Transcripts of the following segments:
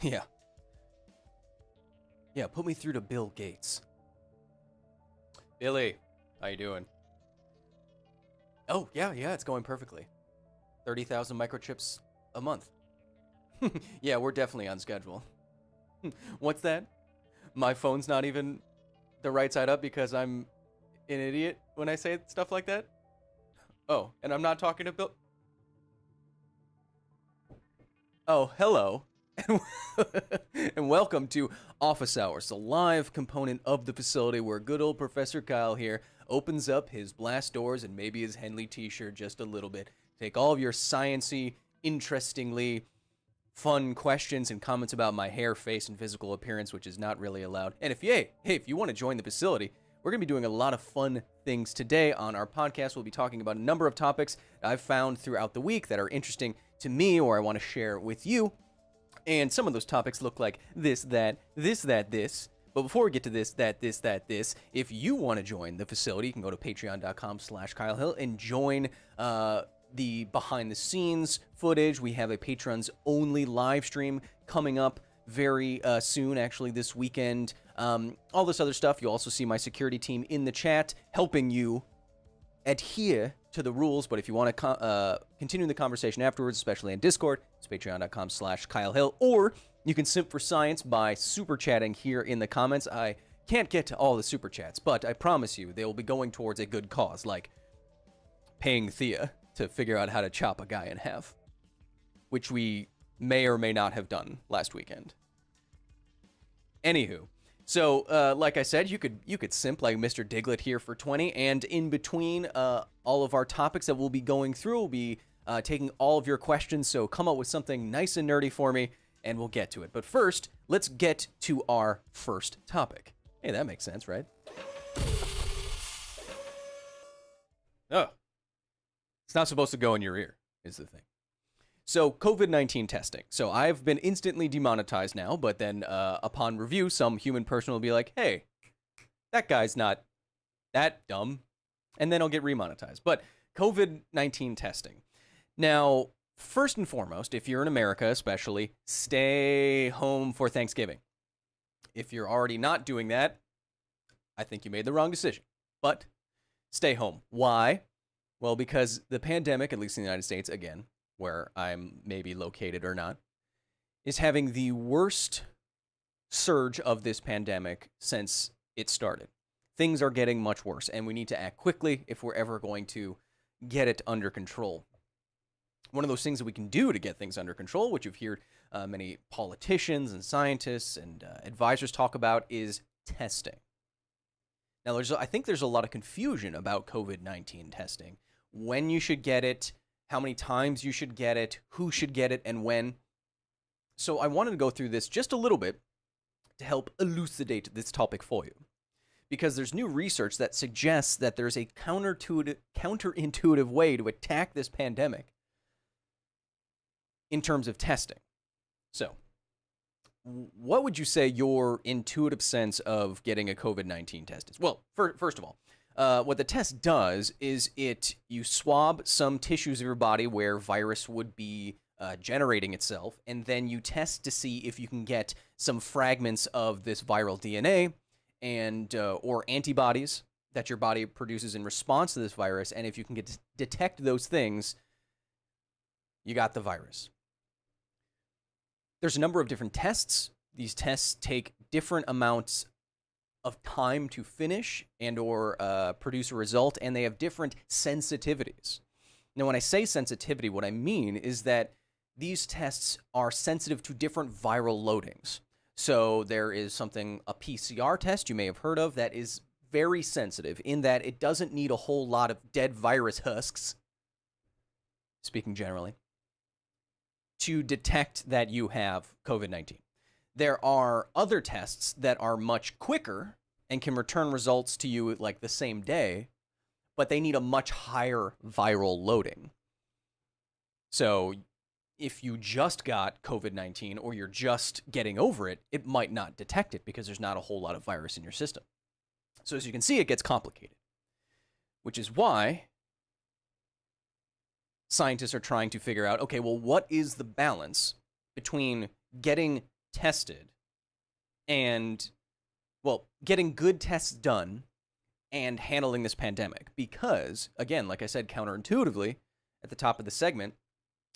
Yeah. Yeah, put me through to Bill Gates. Billy, how you doing? Oh, yeah, it's going perfectly. 30,000 microchips a month. Yeah, we're definitely on schedule. What's that? My phone's not even the right side up because I'm an idiot when I say stuff like that? Oh, and I'm not talking to Bill. Oh, hello. And welcome to Office Hours, the live component of the facility where good old Professor Kyle here opens up his blast doors and maybe his Henley t-shirt just a little bit. Take all of your science-y, interestingly fun questions and comments about my hair, face, and physical appearance, which is not really allowed. And if you want to join the facility, we're going to be doing a lot of fun things today on our podcast. We'll be talking about a number of topics I've found throughout the week that are interesting to me or I want to share with you. And some of those topics look like this, that, this, that, this. But before we get to this, that, this, that, this, if you want to join the facility, you can go to patreon.com/Kyle Hill and join the behind-the-scenes footage. We have a patrons-only live stream coming up very soon, actually this weekend. All this other stuff. You'll also see my security team in the chat helping you adhere to the rules. But if you want to continue the conversation afterwards, especially on Discord, it's patreon.com/Kyle Hill. Or you can simp for science by super chatting here in the comments. I can't get to all the super chats, but I promise you they will be going towards a good cause, like paying Thea to figure out how to chop a guy in half, which we may or may not have done last weekend. Anywho, so like I said, you could simp like Mr. Diglett here for 20, and in between all of our topics that we'll be going through, we'll be taking all of your questions, so come up with something nice and nerdy for me, and we'll get to it. But first, let's get to our first topic. Hey, that makes sense, right? Oh. It's not supposed to go in your ear, is the thing. So, COVID-19 testing. So, I've been instantly demonetized now, but then upon review, some human person will be like, hey, that guy's not that dumb, and then I'll get remonetized. But COVID-19 testing. Now, first and foremost, if you're in America especially, stay home for Thanksgiving. If you're already not doing that, I think you made the wrong decision. But stay home. Why? Well, because the pandemic, at least in the United States, again, where I'm maybe located or not, is having the worst surge of this pandemic since it started. Things are getting much worse, and we need to act quickly if we're ever going to get it under control. One of those things that we can do to get things under control, which you've heard many politicians and scientists and advisors talk about, is testing. Now, I think there's a lot of confusion about COVID-19 testing. When you should get it, how many times you should get it, who should get it, and when. So I wanted to go through this just a little bit to help elucidate this topic for you. Because there's new research that suggests that there's a counterintuitive way to attack this pandemic in terms of testing. So, what would you say your intuitive sense of getting a COVID-19 test is? Well, first of all, what the test does is you swab some tissues of your body where virus would be generating itself, and then you test to see if you can get some fragments of this viral DNA and or antibodies that your body produces in response to this virus, and if you can detect those things, you got the virus. There's a number of different tests. These tests take different amounts of time to finish and or produce a result, and they have different sensitivities. Now, when I say sensitivity, what I mean is that these tests are sensitive to different viral loadings. So there is a PCR test you may have heard of that is very sensitive in that it doesn't need a whole lot of dead virus husks, speaking generally, to detect that you have COVID-19. There are other tests that are much quicker and can return results to you like the same day, but they need a much higher viral loading. So if you just got COVID-19 or you're just getting over it, it might not detect it because there's not a whole lot of virus in your system. So as you can see, it gets complicated, which is why scientists are trying to figure out, okay, well, what is the balance between getting tested and, well, getting good tests done and handling this pandemic. Because, again, like I said, counterintuitively, at the top of the segment,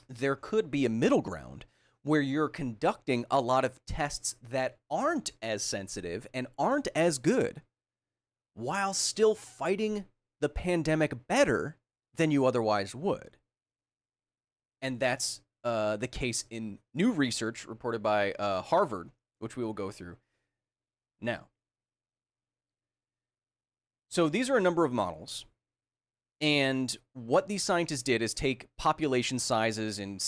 there could be a middle ground where you're conducting a lot of tests that aren't as sensitive and aren't as good while still fighting the pandemic better than you otherwise would. And that's the case in new research reported by Harvard, which we will go through now. So these are a number of models. And what these scientists did is take population sizes in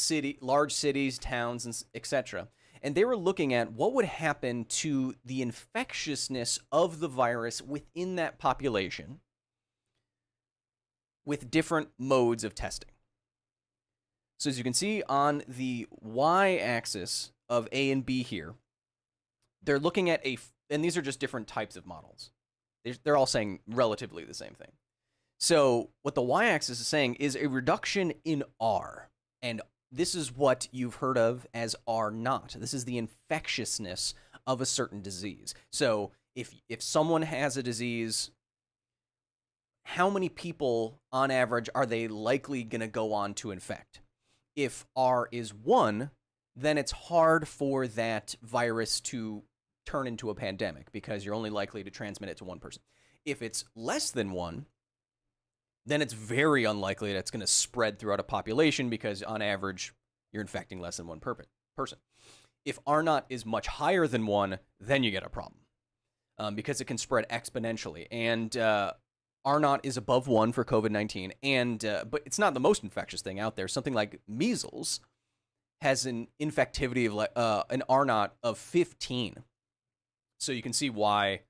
large cities, towns, and etc. And they were looking at what would happen to the infectiousness of the virus within that population with different modes of testing. So as you can see on the y-axis of A and B here, they're looking at and these are just different types of models. They're all saying relatively the same thing. So what the y-axis is saying is a reduction in R. And this is what you've heard of as R naught. This is the infectiousness of a certain disease. So if someone has a disease, how many people on average are they likely going to go on to infect? If R is 1, then it's hard for that virus to turn into a pandemic because you're only likely to transmit it to one person. If it's less than 1, then it's very unlikely that it's going to spread throughout a population because on average, you're infecting less than one person. If R naught is much higher than 1, then you get a problem because it can spread exponentially. And R naught is above 1 for COVID-19, but it's not the most infectious thing out there. Something like measles has an infectivity of an R naught of 15. So you can see why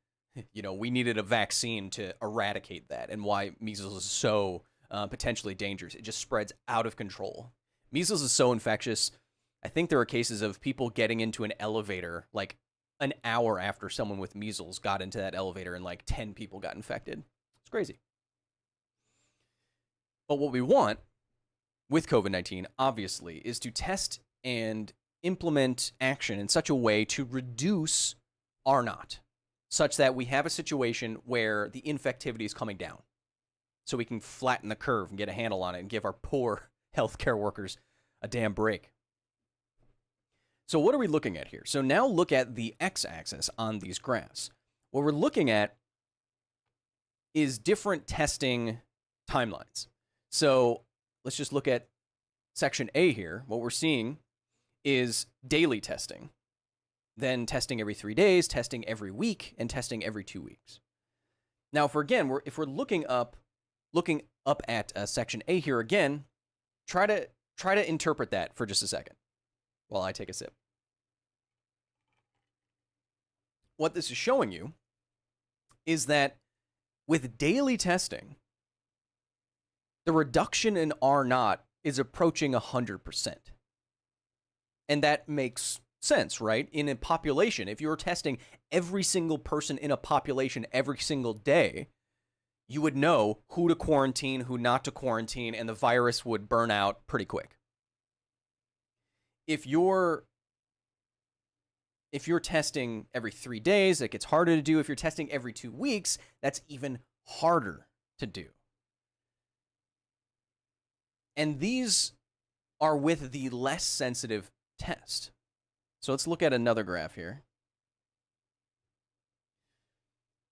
we needed a vaccine to eradicate that and why measles is so potentially dangerous. It just spreads out of control. Measles is so infectious. I think there are cases of people getting into an elevator like an hour after someone with measles got into that elevator and like 10 people got infected. It's crazy. But what we want with COVID-19, obviously, is to test and implement action in such a way to reduce R naught, such that we have a situation where the infectivity is coming down so we can flatten the curve and get a handle on it and give our poor healthcare workers a damn break. So what are we looking at here? So now look at the x-axis on these graphs. What we're looking at is different testing timelines. So let's just look at section A here. What we're seeing is daily testing. Then testing every 3 days, testing every week, and testing every 2 weeks. Now, if we're looking up at section A here again, try to interpret that for just a second while I take a sip. What this is showing you is that with daily testing, the reduction in R naught is approaching 100%. And that makes sense, right? In a population, if you were testing every single person in a population every single day, you would know who to quarantine, who not to quarantine, and the virus would burn out pretty quick. If you're testing every 3 days, it gets harder to do. If you're testing every 2 weeks, that's even harder to do. And these are with the less sensitive test. So let's look at another graph here.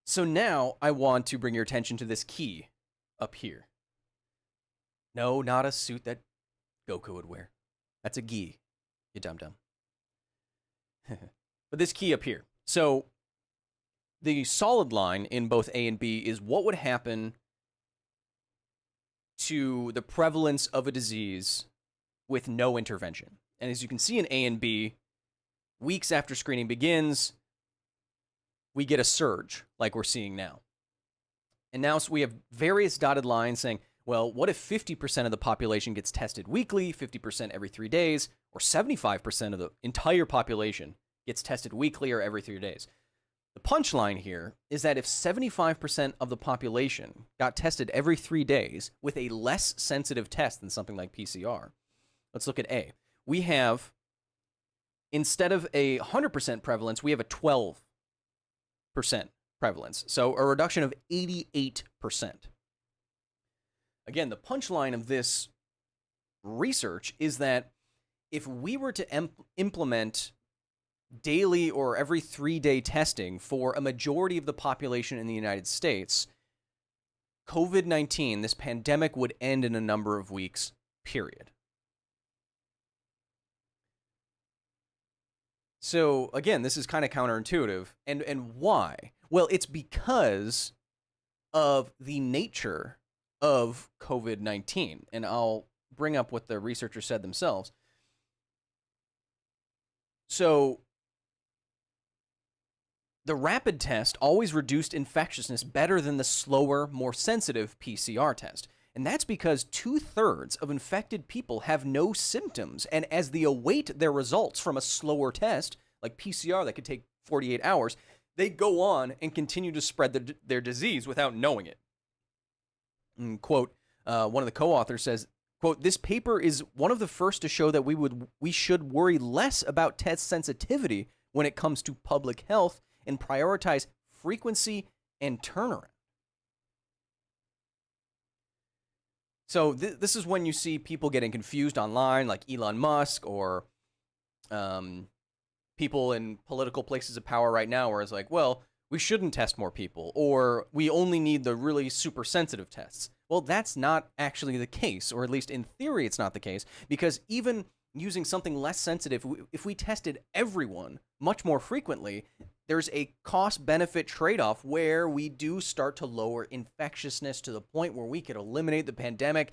So now I want to bring your attention to this key up here. No, not a suit that Goku would wear. That's a gi, you dum-dum. But this key up here. So the solid line in both A and B is what would happen to the prevalence of a disease with no intervention. And as you can see in A and B, weeks after screening begins, we get a surge like we're seeing now. And now so we have various dotted lines saying, well, what if 50% of the population gets tested weekly, 50% every 3 days, or 75% of the entire population gets tested weekly or every 3 days? The punchline here is that if 75% of the population got tested every 3 days with a less sensitive test than something like PCR, let's look at A. We have instead of a 100% prevalence, we have a 12% prevalence. So a reduction of 88%. Again, the punchline of this research is that if we were to implement daily or every 3-day testing for a majority of the population in the United States, COVID-19, this pandemic, would end in a number of weeks, period. So, again, this is kind of counterintuitive. And why? Well, it's because of the nature of COVID-19. And I'll bring up what the researchers said themselves. So, the rapid test always reduced infectiousness better than the slower, more sensitive PCR test. And that's because 2/3 of infected people have no symptoms. And as they await their results from a slower test, like PCR that could take 48 hours, they go on and continue to spread their disease without knowing it. And quote, one of the co-authors says, quote, "This paper is one of the first to show that we should worry less about test sensitivity when it comes to public health and prioritize frequency and turnaround." So this is when you see people getting confused online, like Elon Musk or people in political places of power right now, where it's like, well, we shouldn't test more people, or we only need the really super sensitive tests. Well, that's not actually the case, or at least in theory it's not the case, because even using something less sensitive, if we tested everyone much more frequently, there's a cost-benefit trade-off where we do start to lower infectiousness to the point where we could eliminate the pandemic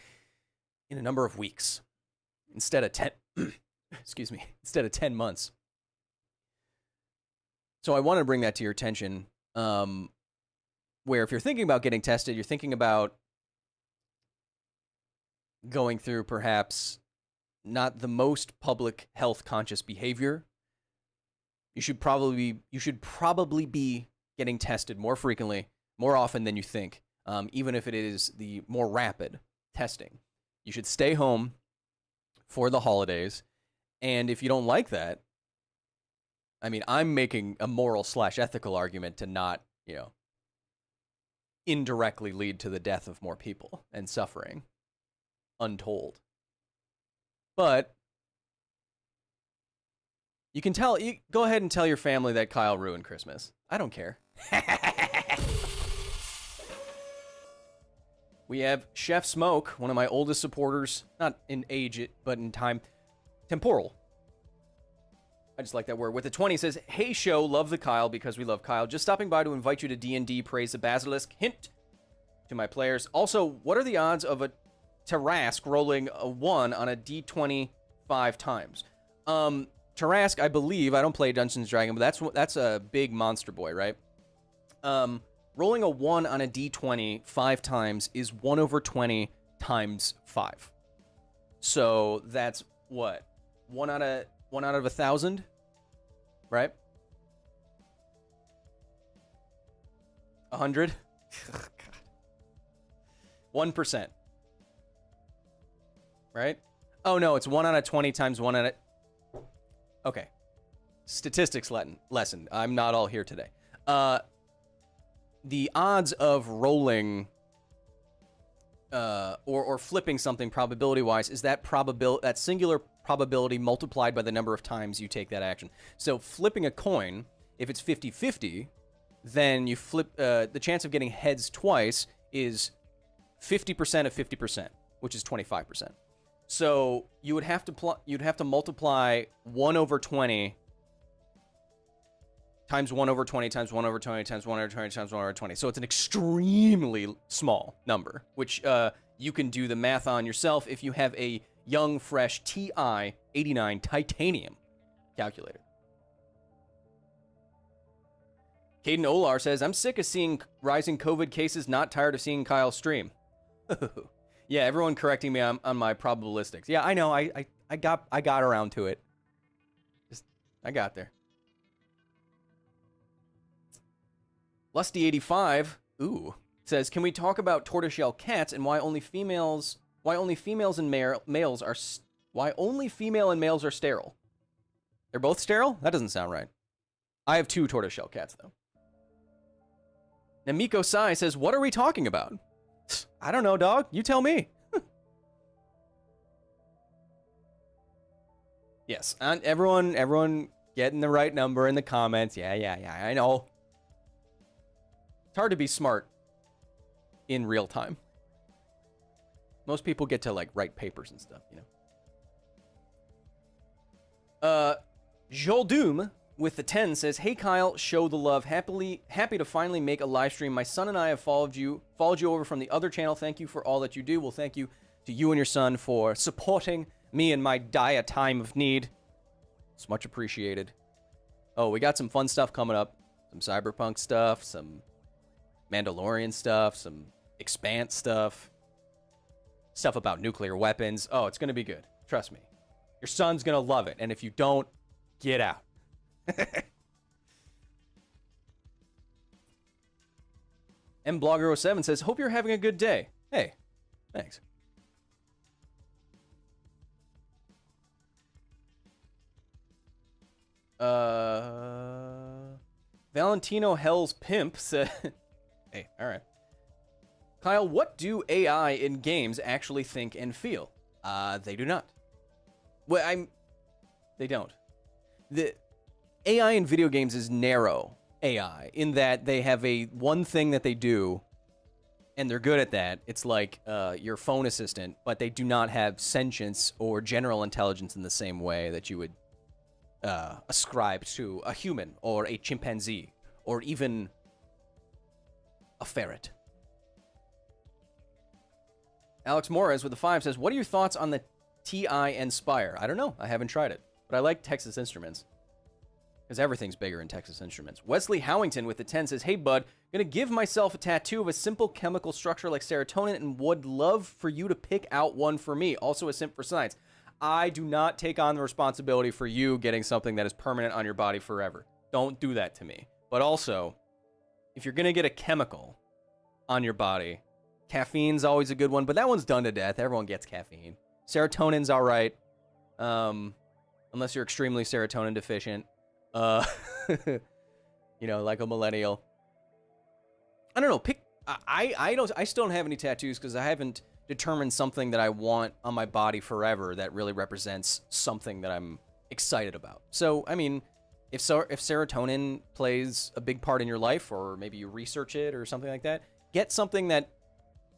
in a number of weeks instead of 10 months. So I want to bring that to your attention, where if you're thinking about getting tested, you're thinking about going through perhaps not the most public health conscious behavior. You should probably be getting tested more frequently, more often than you think, even if it is the more rapid testing. You should stay home for the holidays, and if you don't like that, I mean, I'm making a moral/ethical argument to not, indirectly lead to the death of more people and suffering, untold. But you can go ahead and tell your family that Kyle ruined Christmas. I don't care. We have Chef Smoke, one of my oldest supporters, not in age, but in time, temporal. I just like that word. With the 20, says, "Hey show, love the Kyle because we love Kyle. Just stopping by to invite you to D&D, praise the Basilisk. Hint to my players. Also, what are the odds of a Tarask rolling a 1 on a D20 5 times?" Tarask, I believe, I don't play Dungeons & Dragons, but that's a big monster boy, right? Rolling a 1 on a D20 5 times is 1/20 times 5. So that's what? 1 out of 1,000, right? 100? 1%. Right? Oh, no, it's 1 out of 20 times 1 out of... Okay. Statistics lesson. I'm not all here today. The odds of rolling or flipping something probability-wise is that singular probability multiplied by the number of times you take that action. So flipping a coin, if it's 50-50, then you flip... the chance of getting heads twice is 50% of 50%, which is 25%. So you'd have to multiply 1/20 times 1/20 times 1/20 times 1/20 times 1/20. So it's an extremely small number, which you can do the math on yourself if you have a young, fresh TI 89 titanium calculator. Caden Olar says, "I'm sick of seeing rising COVID cases, not tired of seeing Kyle stream." Yeah, everyone correcting me on my probabilistics. Yeah, I know. I got around to it. I got there. Lusty85, says, "Can we talk about tortoiseshell cats and why only female and males are sterile?" They're both sterile? That doesn't sound right. I have 2 tortoiseshell cats, though. Namiko Sai says, what are we talking about? I don't know, dog. You tell me. Yes, and everyone getting the right number in the comments. Yeah, I know. It's hard to be smart in real time. Most people get to, like, write papers and stuff, you know. Joldoom with the 10 says, hey Kyle, show the love. Happy to finally make a live stream. My son and I have followed you over from the other channel. Thank you for all that you do. Well, thank you to you and your son for supporting me in my dire time of need. It's much appreciated. Oh, we got some fun stuff coming up. Some cyberpunk stuff, some Mandalorian stuff, some Expanse stuff. Stuff about nuclear weapons. Oh, it's going to be good. Trust me. Your son's going to love it. And if you don't, get out. mblogger07 says, hope you're having a good day. Hey, thanks. Valentino Hell's Pimp said, hey, all right. Kyle, what do AI in games actually think and feel? They do not. Well, they don't. The AI in video games is narrow AI in that they have one thing that they do, and they're good at that. It's like your phone assistant, but they do not have sentience or general intelligence in the same way that you would ascribe to a human or a chimpanzee or even a ferret. Alex Morez with the 5 says, what are your thoughts on the TI Inspire? I don't know. I haven't tried it, but I like Texas Instruments because everything's bigger in Texas Instruments. Wesley Howington with the 10 says, hey, bud, gonna give myself a tattoo of a simple chemical structure like serotonin and would love for you to pick out one for me. Also a simp for science. I do not take on the responsibility for you getting something that is permanent on your body forever. Don't do that to me. But also, if you're gonna get a chemical on your body, caffeine's always a good one, but that one's done to death. Everyone gets caffeine. Serotonin's all right, unless you're extremely serotonin deficient. You know, like a millennial. I don't know. I still don't have any tattoos because I haven't determined something that I want on my body forever that really represents something that I'm excited about. So, I mean, if serotonin plays a big part in your life, or maybe you research it or something like that, get something that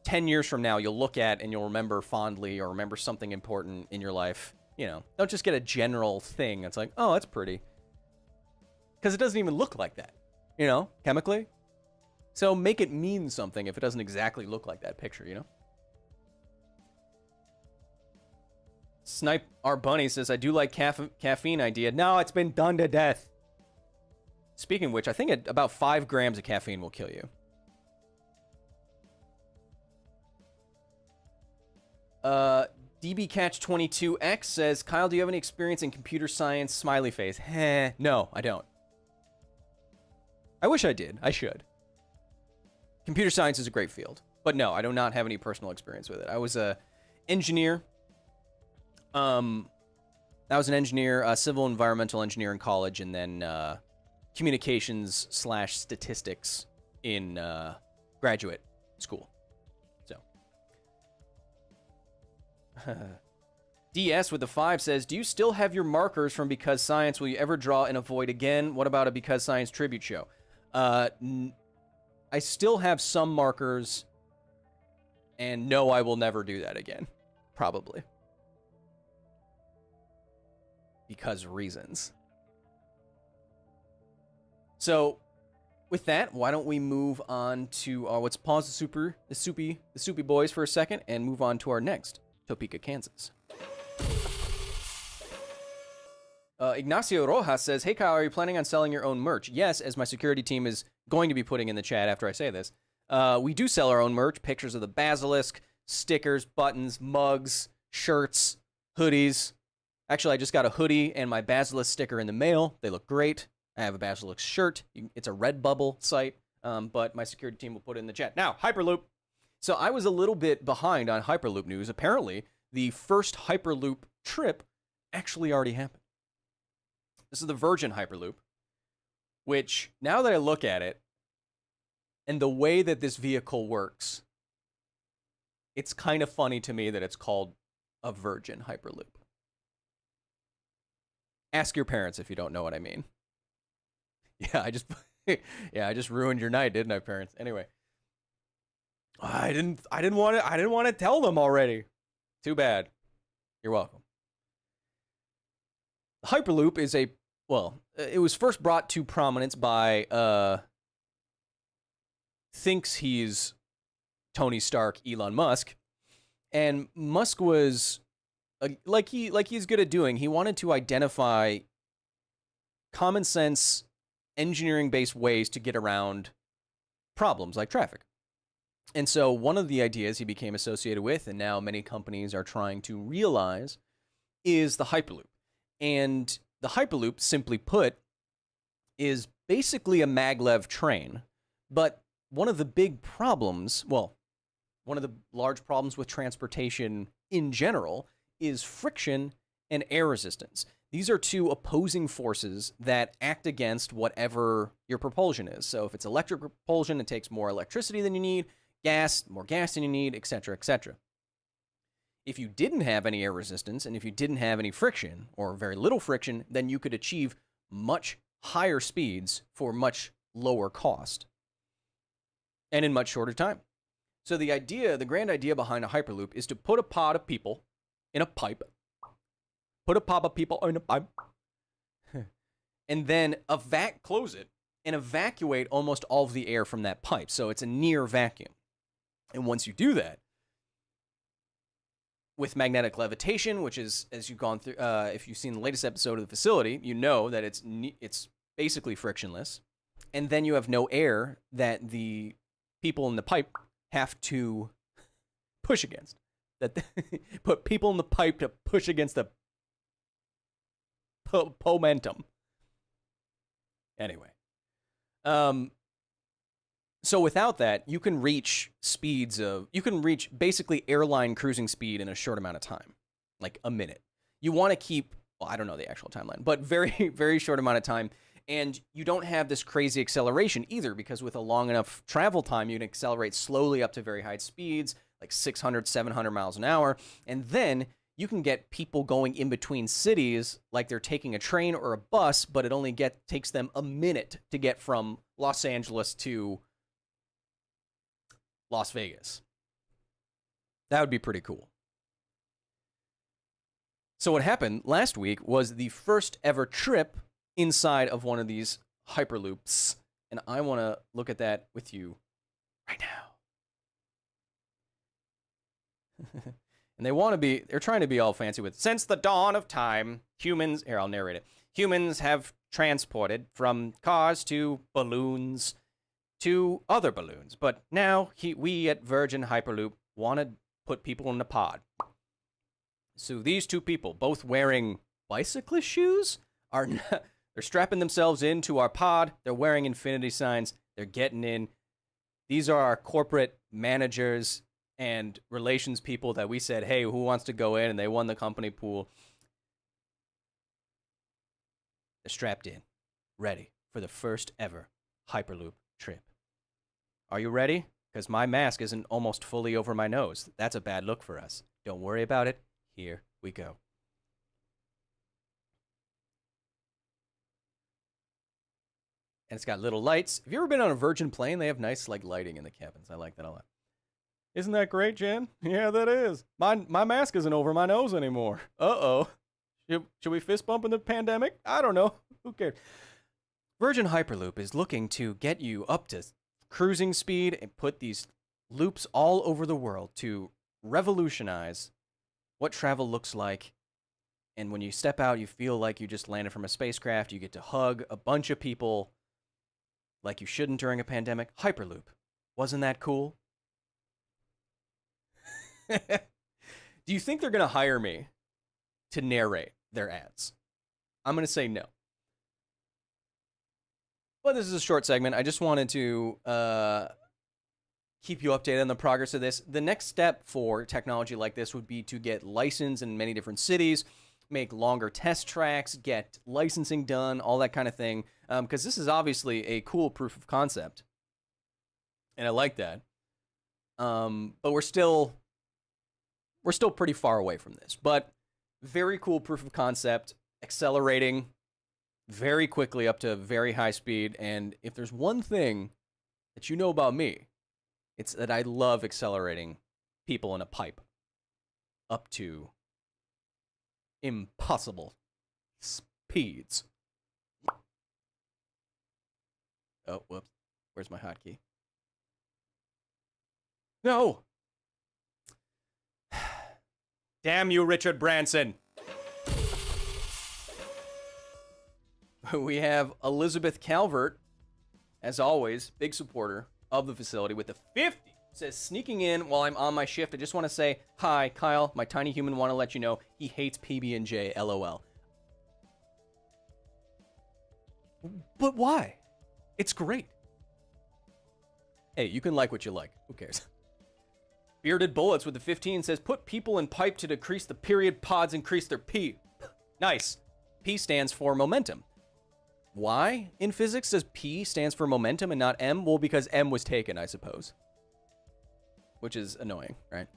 10 years from now you'll look at and you'll remember fondly or remember something important in your life. You know, don't just get a general thing. It's like, oh, that's pretty. Because it doesn't even look like that, you know, chemically. So make it mean something if it doesn't exactly look like that picture, you know? Snipe our bunny says, I do like caffeine idea. No, it's been done to death. Speaking of which, I think about 5 grams of caffeine will kill you. DBCatch22X says, Kyle, do you have any experience in computer science? Smiley face. Heh. No, I don't. I wish I did. I should. Computer science is a great field. But no, I do not have any personal experience with it. I was a engineer. I was an engineer, a civil environmental engineer in college, and then communications/statistics in graduate school. So. DS with the 5 says, do you still have your markers from Because Science? Will you ever draw and avoid again? What about a Because Science tribute show? I still have some markers, and no, I will never do that again. Probably. Because reasons. So, with that, why don't we move on to let's pause the soupy boys for a second and move on to our next Topeka, Kansas. Ignacio Rojas says, hey Kyle, are you planning on selling your own merch? Yes, as my security team is going to be putting in the chat after I say this. We do sell our own merch, pictures of the basilisk, stickers, buttons, mugs, shirts, hoodies. Actually, I just got a hoodie and my basilisk sticker in the mail. They look great. I have a basilisk shirt. It's a Redbubble site, but my security team will put it in the chat. Now, Hyperloop. So I was a little bit behind on Hyperloop news. Apparently, the first Hyperloop trip actually already happened. This is the Virgin Hyperloop, which now that I look at it and the way that this vehicle works, it's kind of funny to me that it's called a Virgin Hyperloop. Ask your parents if you don't know what I mean. Yeah, I just ruined your night, didn't I, parents? Anyway, I didn't want to tell them already. Too bad. You're welcome. The Hyperloop is it was first brought to prominence by thinks he's Tony Stark, Elon Musk, and Musk was like he's good at doing. He wanted to identify common sense, engineering-based ways to get around problems like traffic. And so one of the ideas he became associated with, and now many companies are trying to realize, is the Hyperloop. And the Hyperloop, simply put, is basically a maglev train. But one of the big problems, one of the large problems with transportation in general is friction and air resistance. These are two opposing forces that act against whatever your propulsion is. So if it's electric propulsion, it takes more electricity than you need, more gas than you need, etc., etc. If you didn't have any air resistance and if you didn't have any friction or very little friction, then you could achieve much higher speeds for much lower cost and in much shorter time. So the grand idea behind a Hyperloop is to put a pod of people in a pipe, and then close it and evacuate almost all of the air from that pipe. So it's a near vacuum. And once you do that, with magnetic levitation, which is, as you've gone through, if you've seen the latest episode of The Facility, you know that it's basically frictionless. And then you have no air that the people in the pipe have to push against. Put people in the pipe to push against the momentum. Anyway. So without that, you can reach basically airline cruising speed in a short amount of time, like a minute. You want to keep, I don't know the actual timeline, but very, very short amount of time. And you don't have this crazy acceleration either, because with a long enough travel time, you can accelerate slowly up to very high speeds, like 600, 700 miles an hour. And then you can get people going in between cities like they're taking a train or a bus, but it only takes them a minute to get from Los Angeles to Las Vegas. That would be pretty cool. So what happened last week was the first ever trip inside of one of these Hyperloops, and I want to look at that with you right now. And they're trying to be all fancy with, since the dawn of time, I'll narrate it. Humans have transported from cars to balloons to other balloons, but now we at Virgin Hyperloop want to put people in a pod. So these two people, both wearing bicyclist shoes, they're strapping themselves into our pod. They're wearing infinity signs. They're getting in. These are our corporate managers and relations people that we said, hey, who wants to go in? And they won the company pool. They're strapped in, ready for the first ever Hyperloop trip. Are you ready? Because my mask isn't almost fully over my nose. That's a bad look for us. Don't worry about it. Here we go. And it's got little lights. Have you ever been on a Virgin plane? They have nice lighting in the cabins. I like that a lot. Isn't that great, Jen? Yeah, that is. My mask isn't over my nose anymore. Uh-oh. Should we fist bump in the pandemic? I don't know. Who cares? Virgin Hyperloop is looking to get you up to cruising speed and put these loops all over the world to revolutionize what travel looks like. And when you step out, you feel like you just landed from a spacecraft. You get to hug a bunch of people like you shouldn't during a pandemic. Hyperloop. Wasn't that cool? Do you think they're going to hire me to narrate their ads? I'm going to say no. But this is a short segment. I just wanted to keep you updated on the progress of this. The next step for technology like this would be to get licensed in many different cities, make longer test tracks, get licensing done, all that kind of thing. Because this is obviously a cool proof of concept, and I like that. But we're still pretty far away from this. But very cool proof of concept, accelerating very quickly up to very high speed. And if there's one thing that you know about me, it's that I love accelerating people in a pipe up to impossible speeds. Oh, whoops. Where's my hotkey? No! Damn you, Richard Branson! We have Elizabeth Calvert, as always, big supporter of the facility with the 50. Says, sneaking in while I'm on my shift, I just want to say, hi, Kyle, my tiny human want to let you know he hates PB&J, LOL. But why? It's great. Hey, you can like what you like. Who cares? Bearded Bullets with the 15 says, put people in pipe to decrease the period pods, increase their P. Nice. P stands for momentum. Why in physics does P stands for momentum and not M? Well, because M was taken, I suppose. Which is annoying, right?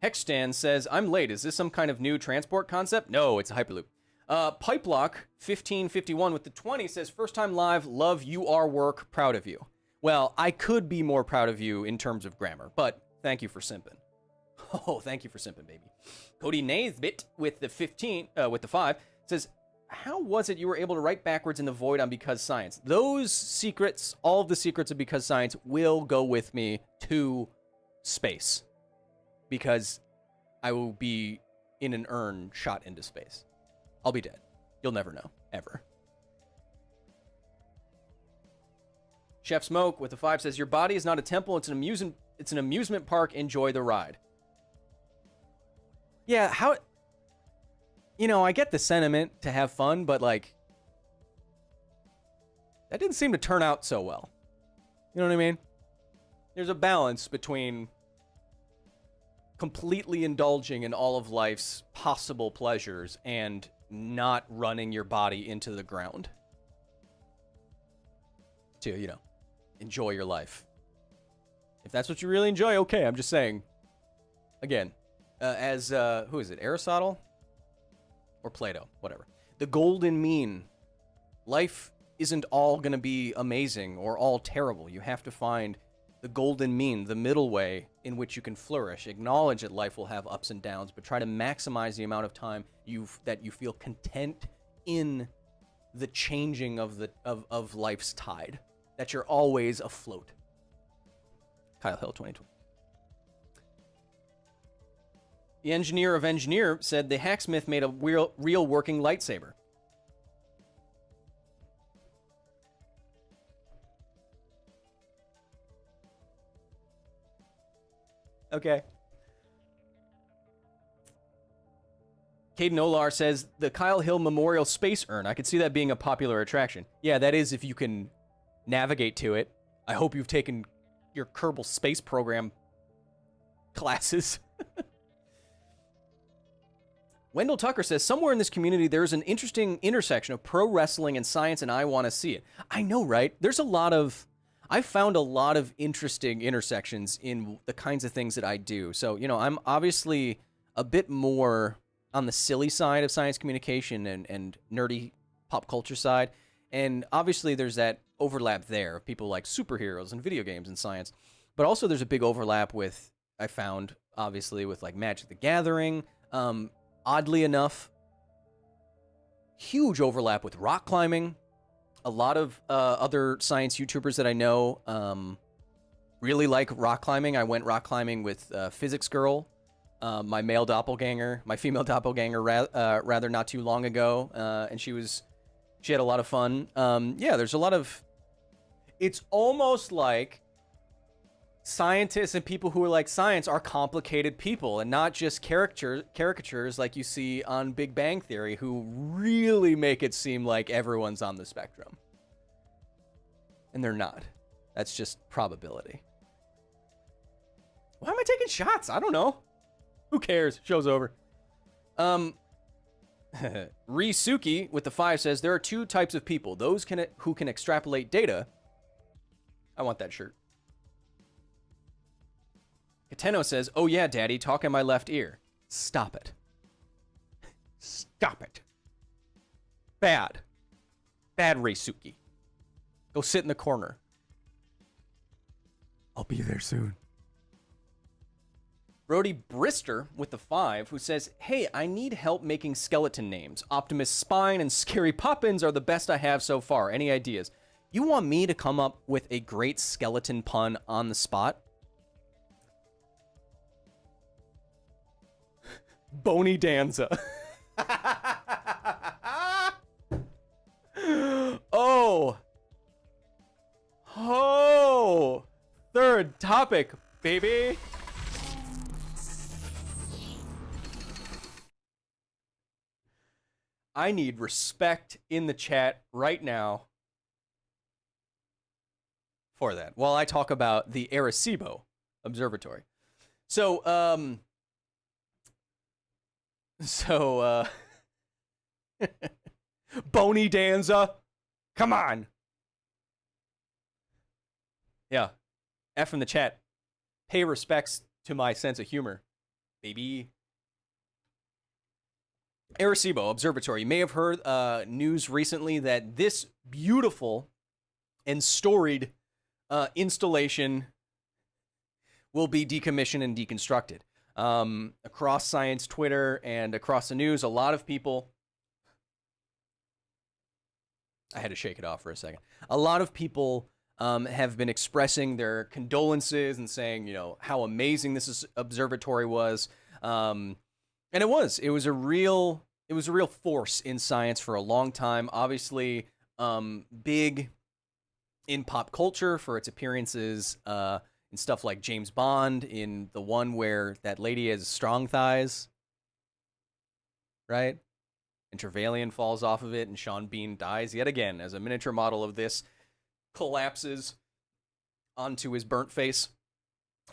Hexstan says, I'm late. Is this some kind of new transport concept? No, it's a Hyperloop. Pipelock 1551 with the 20 says, first time live, love UR work, proud of you. Well, I could be more proud of you in terms of grammar, but thank you for simping. Oh, thank you for simping, baby. Cody Naisbit with the 5 says, how was it you were able to write backwards in the void on Because Science? Those secrets, all of the secrets of Because Science will go with me to space. Because I will be in an urn shot into space. I'll be dead. You'll never know, ever. Chef Smoke with the 5 says, your body is not a temple, it's an amusement park, enjoy the ride. Yeah, how... You know, I get the sentiment to have fun, but, like... That didn't seem to turn out so well. You know what I mean? There's a balance between completely indulging in all of life's possible pleasures and not running your body into the ground. To, you know, enjoy your life. If that's what you really enjoy, okay, I'm just saying. Again, who is it, Aristotle? Or Plato, whatever. The golden mean. Life isn't all going to be amazing or all terrible. You have to find the golden mean, the middle way in which you can flourish. Acknowledge that life will have ups and downs, but try to maximize the amount of time that you feel content in the changing of life's tide. That you're always afloat. Kyle Hill, 2020. The engineer of engineer said the hacksmith made a real working lightsaber. Okay. Caden Olar says, the Kyle Hill Memorial Space Urn. I could see that being a popular attraction. Yeah, that is if you can navigate to it. I hope you've taken your Kerbal Space Program classes. Wendell Tucker says, somewhere in this community, there's an interesting intersection of pro wrestling and science, and I want to see it. I know, right? I've found a lot of interesting intersections in the kinds of things that I do. So, you know, I'm obviously a bit more on the silly side of science communication and nerdy pop culture side. And obviously there's that overlap there of people like superheroes and video games and science. But also there's a big overlap with, I found, obviously, with like Magic the Gathering. Oddly enough, huge overlap with rock climbing. A lot of other science YouTubers that I know really like rock climbing. I went rock climbing with Physics Girl, my female doppelganger, rather not too long ago, and she had a lot of fun. Yeah, there's a lot of. It's almost like scientists and people who are like science are complicated people and not just caricatures like you see on Big Bang Theory, who really make it seem like everyone's on the spectrum. And they're not. That's just probability. Why am I taking shots? I don't know. Who cares? Show's over. Risuki with the 5 says, there are 2 types of people. Those who can extrapolate data. I want that shirt. Kateno says, oh yeah, daddy, talk in my left ear. Stop it. Stop it. Bad. Bad, Risuki. Go sit in the corner. I'll be there soon. Brody Brister with the 5, who says, hey, I need help making skeleton names. Optimus Spine and Scary Poppins are the best I have so far. Any ideas? You want me to come up with a great skeleton pun on the spot? Bony Danza. Oh. Oh. Third topic, baby. I need respect in the chat right now for that while I talk about the Arecibo Observatory. So, Bony Danza, come on. Yeah, F in the chat. Pay respects to my sense of humor, baby. Arecibo Observatory. You may have heard news recently that this beautiful and storied installation will be decommissioned and deconstructed. Across science Twitter and across the news, a lot of people... I had to shake it off for a second. A lot of people have been expressing their condolences and saying, you know, how amazing this observatory was. And it was a real force in science for a long time. Obviously, big in pop culture for its appearances in stuff like James Bond, in the one where that lady has strong thighs, right? And Trevelyan falls off of it, and Sean Bean dies yet again as a miniature model of this collapses onto his burnt face.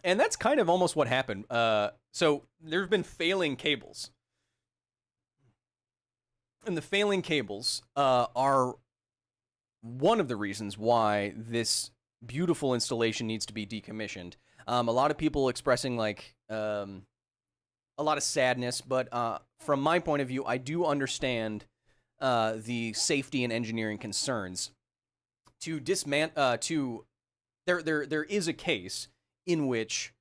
And that's kind of almost what happened. So there have been failing cables. And the failing cables are one of the reasons why this beautiful installation needs to be decommissioned. A lot of people expressing like a lot of sadness, but from my point of view, I do understand the safety and engineering concerns. There is a case in which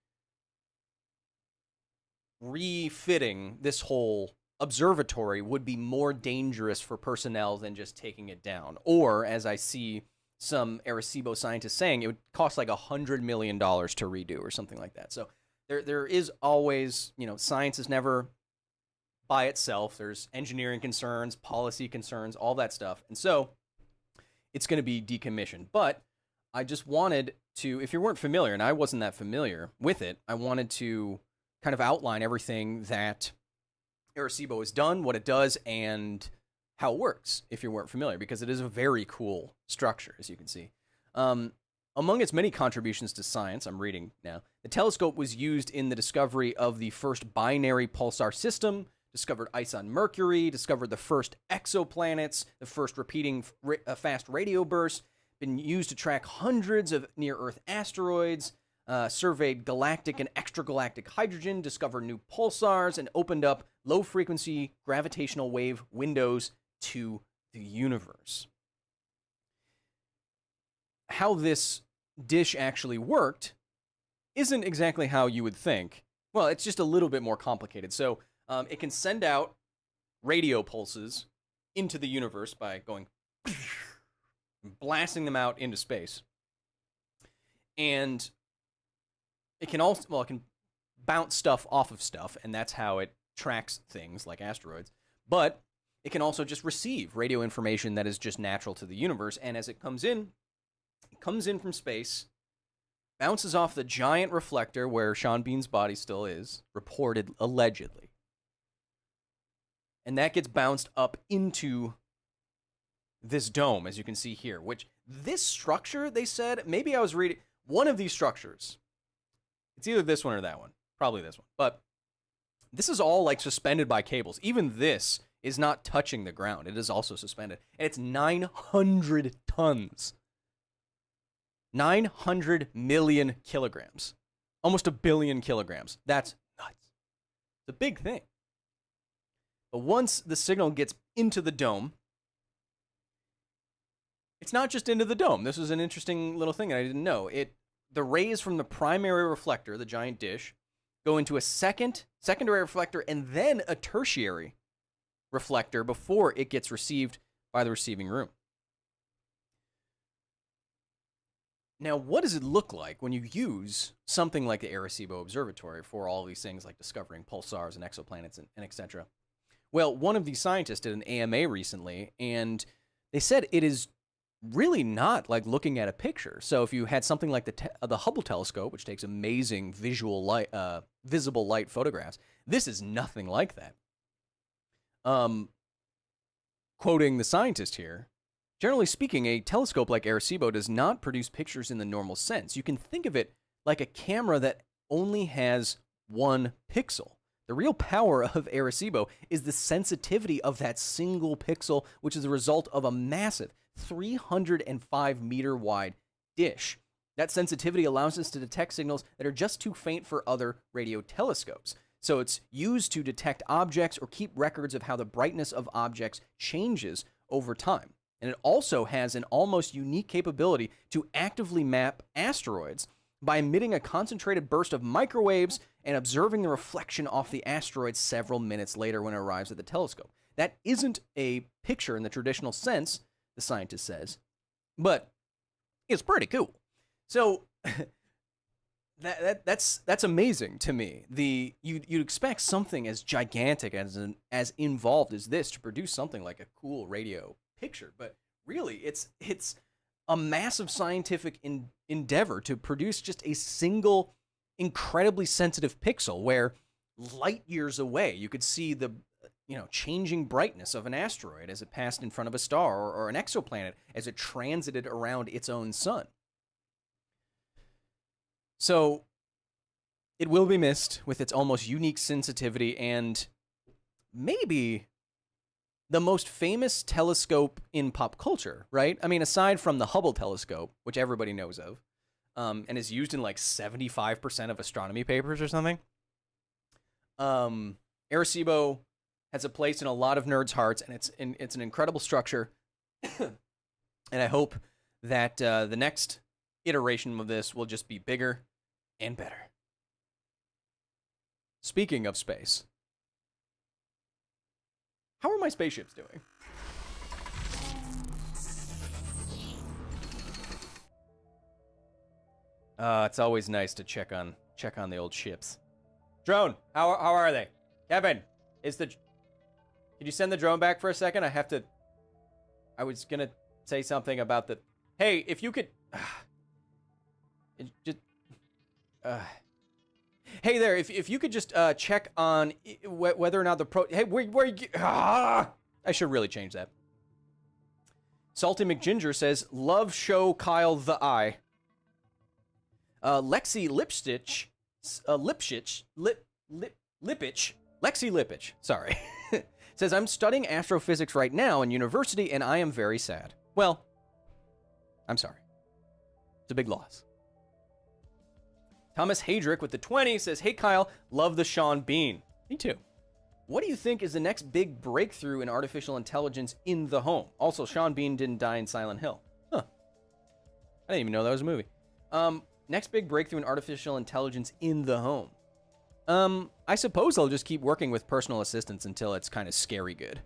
refitting this whole observatory would be more dangerous for personnel than just taking it down. Or, as I see some Arecibo scientists saying, it would cost like $100 million to redo or something like that. So there is always, you know, science is never by itself. There's engineering concerns, policy concerns, all that stuff. And so it's going to be decommissioned. But I just wanted to, if you weren't familiar, and I wasn't that familiar with it, I wanted to kind of outline everything that Arecibo has done, what it does, and how it works, if you weren't familiar, because it is a very cool structure, as you can see. Among its many contributions to science, I'm reading now, the telescope was used in the discovery of the first binary pulsar system, discovered ice on Mercury, discovered the first exoplanets, the first repeating fast radio bursts, been used to track hundreds of near-Earth asteroids, surveyed galactic and extragalactic hydrogen, discovered new pulsars, and opened up low-frequency gravitational wave windows to the universe. How this dish actually worked isn't exactly how you would think. Well, it's just a little bit more complicated. So it can send out radio pulses into the universe by going blasting them out into space. And it can also, well, it can bounce stuff off of stuff, and that's how it tracks things like asteroids. But it can also just receive radio information that is just natural to the universe, and as it comes in from space, bounces off the giant reflector where Sean Bean's body still is, reported allegedly. And that gets bounced up into this dome, as you can see here, which this structure, they said, maybe I was reading one of these structures. It's either this one or that one. Probably this one. But this is all like suspended by cables. Even this is not touching the ground. It is also suspended. And it's 900 tons. 900 million kilograms. Almost a billion kilograms. That's nuts. It's a big thing. But once the signal gets into the dome, it's not just into the dome. This is an interesting little thing that I didn't know. The rays from the primary reflector, the giant dish, go into a secondary reflector and then a tertiary reflector before it gets received by the receiving room. Now, what does it look like when you use something like the Arecibo Observatory for all these things like discovering pulsars and exoplanets and etc.? Well, one of these scientists did an AMA recently, and they said it is really not like looking at a picture. So if you had something like the Hubble telescope, which takes amazing visible light photographs, this is nothing like that. Quoting the scientist here, generally speaking, a telescope like Arecibo does not produce pictures in the normal sense. You can think of it like a camera that only has one pixel. The real power of Arecibo is the sensitivity of that single pixel, which is the result of a massive 305 meter wide dish. That sensitivity allows us to detect signals that are just too faint for other radio telescopes. So it's used to detect objects or keep records of how the brightness of objects changes over time. And it also has an almost unique capability to actively map asteroids by emitting a concentrated burst of microwaves and observing the reflection off the asteroid several minutes later when it arrives at the telescope. That isn't a picture in the traditional sense, the scientist says, but it's pretty cool. So that's amazing to me. You'd expect something as gigantic as involved as this to produce something like a cool radio picture, but really it's a massive scientific endeavor to produce just a single incredibly sensitive pixel where light years away you could see the changing brightness of an asteroid as it passed in front of a star or an exoplanet as it transited around its own sun. So it will be missed with its almost unique sensitivity and maybe the most famous telescope in pop culture, right? I mean, aside from the Hubble telescope, which everybody knows of, and is used in like 75% of astronomy papers or something, Arecibo has a place in a lot of nerds' hearts, and it's an incredible structure. And I hope that the next iteration of this will just be bigger and better. Speaking of space, how are my spaceships doing? It's always nice to check on the old ships. Drone, how are they? Kevin, could you send the drone back for a second? I was gonna say something about hey, if you could, hey there, if you could just check on whether or not hey, where you, I should really change that. Salty McGinger says, love show Kyle the eye. Lexi Lipich, sorry, says, I'm studying astrophysics right now in university, and I am very sad. Well, I'm sorry. It's a big loss. Thomas Hadrick with the 20 says, hey, Kyle, love the Sean Bean. Me too. What do you think is the next big breakthrough in artificial intelligence in the home? Also, Sean Bean didn't die in Silent Hill. Huh. I didn't even know that was a movie. Next big breakthrough in artificial intelligence in the home. I suppose I'll just keep working with personal assistants until it's kind of scary good,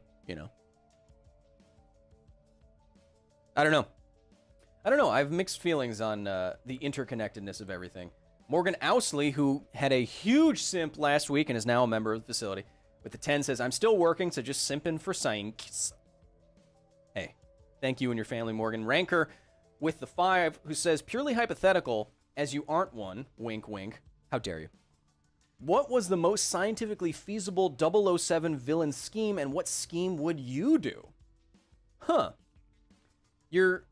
I don't know. I have mixed feelings on the interconnectedness of everything. Morgan Ousley, who had a huge simp last week and is now a member of the facility, with the 10 says, I'm still working, so just simping for science. Hey, thank you and your family, Morgan. Ranker with the 5, who says, purely hypothetical, as you aren't one, wink, wink. How dare you? What was the most scientifically feasible 007 villain scheme, and what scheme would you do? Huh. You're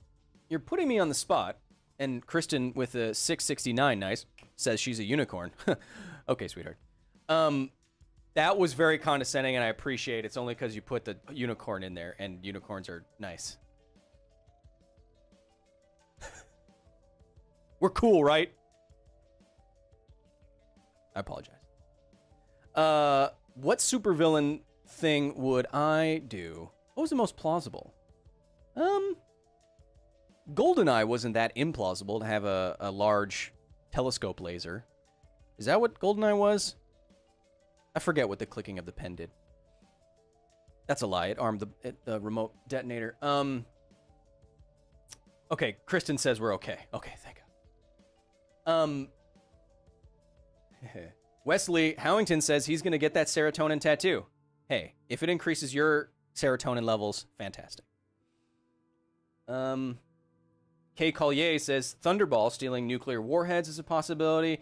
you're putting me on the spot, and Kristen with a 669, nice, says she's a unicorn. Okay, sweetheart. That was very condescending, and I appreciate it. It's only because you put the unicorn in there, and unicorns are nice. We're cool, right? I apologize. What supervillain thing would I do? What was the most plausible? GoldenEye wasn't that implausible to have a large telescope laser. Is that what GoldenEye was? I forget what the clicking of the pen did. That's a lie. It armed the remote detonator. Okay, Kristen says we're okay. Okay, thank God. Wesley Howington says he's going to get that serotonin tattoo. Hey, if it increases your serotonin levels, fantastic. Kay Collier says Thunderball stealing nuclear warheads is a possibility.